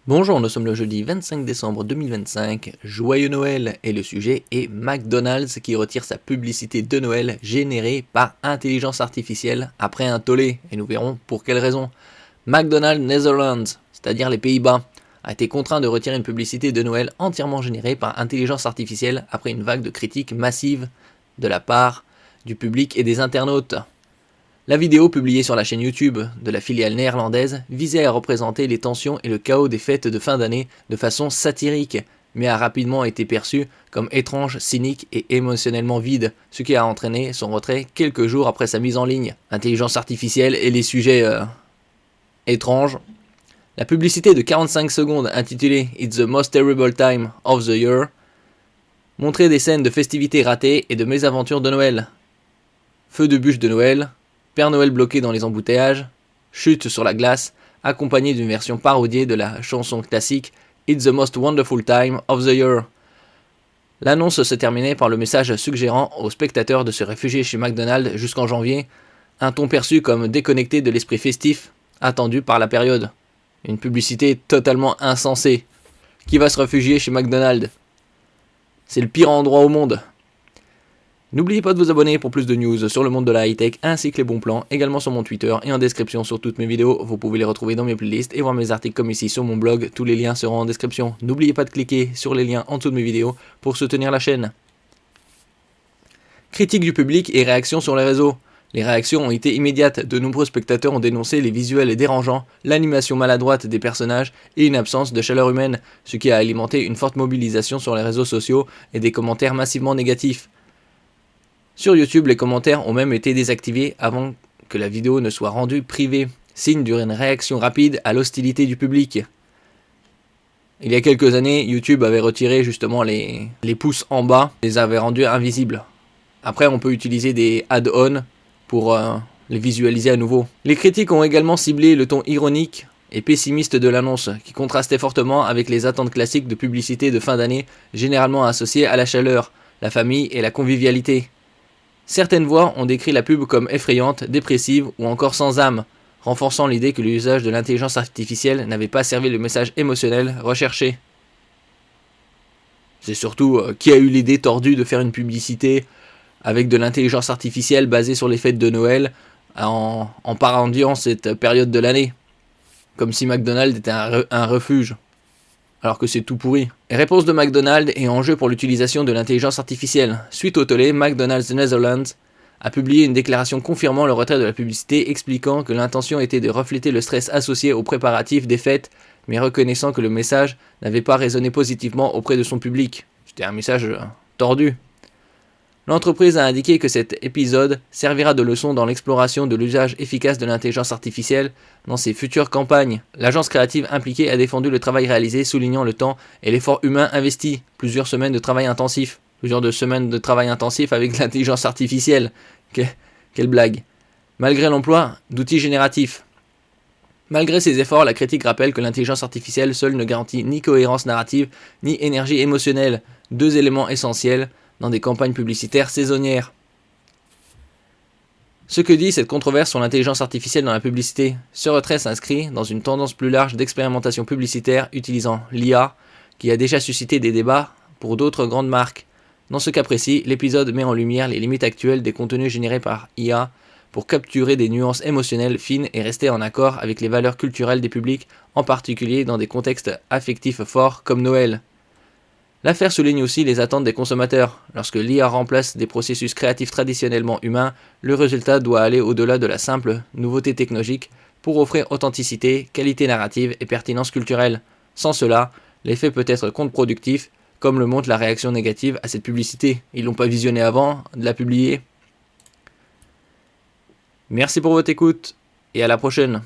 Bonjour, nous sommes le jeudi 25 décembre 2025, joyeux Noël, et le sujet est McDonald's qui retire sa publicité de Noël générée par intelligence artificielle après un tollé, et nous verrons pour quelle raison. McDonald's Netherlands, c'est-à-dire les Pays-Bas, a été contraint de retirer une publicité de Noël entièrement générée par intelligence artificielle après une vague de critiques massives de la part du public et des internautes. La vidéo publiée sur la chaîne YouTube de la filiale néerlandaise visait à représenter les tensions et le chaos des fêtes de fin d'année de façon satirique, mais a rapidement été perçue comme étrange, cynique et émotionnellement vide, ce qui a entraîné son retrait quelques jours après sa mise en ligne. L'intelligence artificielle et les sujets étranges. La publicité de 45 secondes intitulée « It's the most terrible time of the year » montrait des scènes de festivités ratées et de mésaventures de Noël. Feux de bûches de Noël, Père Noël bloqué dans les embouteillages, chute sur la glace, accompagnée d'une version parodiée de la chanson classique It's the most wonderful time of the year. L'annonce se terminait par le message suggérant aux spectateurs de se réfugier chez McDonald's jusqu'en janvier, un ton perçu comme déconnecté de l'esprit festif attendu par la période. Une publicité totalement insensée. Qui va se réfugier chez McDonald's? C'est le pire endroit au monde. N'oubliez pas de vous abonner pour plus de news sur le monde de la high-tech ainsi que les bons plans, également sur mon Twitter et en description sur toutes mes vidéos. Vous pouvez les retrouver dans mes playlists et voir mes articles comme ici sur mon blog, tous les liens seront en description. N'oubliez pas de cliquer sur les liens en dessous de mes vidéos pour soutenir la chaîne. Critique du public et réactions sur les réseaux. Les réactions ont été immédiates, de nombreux spectateurs ont dénoncé les visuels dérangeants, l'animation maladroite des personnages et une absence de chaleur humaine, ce qui a alimenté une forte mobilisation sur les réseaux sociaux et des commentaires massivement négatifs. Sur YouTube, les commentaires ont même été désactivés avant que la vidéo ne soit rendue privée, signe d'une réaction rapide à l'hostilité du public. Il y a quelques années, YouTube avait retiré justement les pouces en bas, les avait rendus invisibles. Après, on peut utiliser des add-ons pour les visualiser à nouveau. Les critiques ont également ciblé le ton ironique et pessimiste de l'annonce, qui contrastait fortement avec les attentes classiques de publicité de fin d'année, généralement associées à la chaleur, la famille et la convivialité. Certaines voix ont décrit la pub comme effrayante, dépressive ou encore sans âme, renforçant l'idée que l'usage de l'intelligence artificielle n'avait pas servi le message émotionnel recherché. C'est surtout qui a eu l'idée tordue de faire une publicité avec de l'intelligence artificielle basée sur les fêtes de Noël en parodiant cette période de l'année, comme si McDonald's était un refuge. Alors que c'est tout pourri. Réponse de McDonald's est en jeu pour l'utilisation de l'intelligence artificielle. Suite au tollé, McDonald's Netherlands a publié une déclaration confirmant le retrait de la publicité, expliquant que l'intention était de refléter le stress associé aux préparatifs des fêtes, mais reconnaissant que le message n'avait pas résonné positivement auprès de son public. C'était un message tordu. L'entreprise a indiqué que cet épisode servira de leçon dans l'exploration de l'usage efficace de l'intelligence artificielle dans ses futures campagnes. L'agence créative impliquée a défendu le travail réalisé, soulignant le temps et l'effort humain investi. Plusieurs semaines de travail intensif. Semaines de travail intensif avec l'intelligence artificielle. Quelle blague. Malgré l'emploi d'outils génératifs. Malgré ces efforts, la critique rappelle que l'intelligence artificielle seule ne garantit ni cohérence narrative, ni énergie émotionnelle, deux éléments essentiels dans des campagnes publicitaires saisonnières. Ce que dit cette controverse sur l'intelligence artificielle dans la publicité, ce retrait s'inscrit dans une tendance plus large d'expérimentation publicitaire utilisant l'IA, qui a déjà suscité des débats pour d'autres grandes marques. Dans ce cas précis, l'épisode met en lumière les limites actuelles des contenus générés par IA pour capturer des nuances émotionnelles fines et rester en accord avec les valeurs culturelles des publics, en particulier dans des contextes affectifs forts comme Noël. L'affaire souligne aussi les attentes des consommateurs. Lorsque l'IA remplace des processus créatifs traditionnellement humains, le résultat doit aller au-delà de la simple nouveauté technologique pour offrir authenticité, qualité narrative et pertinence culturelle. Sans cela, l'effet peut être contre-productif, comme le montre la réaction négative à cette publicité. Ils l'ont pas visionné avant de la publier. Merci pour votre écoute et à la prochaine.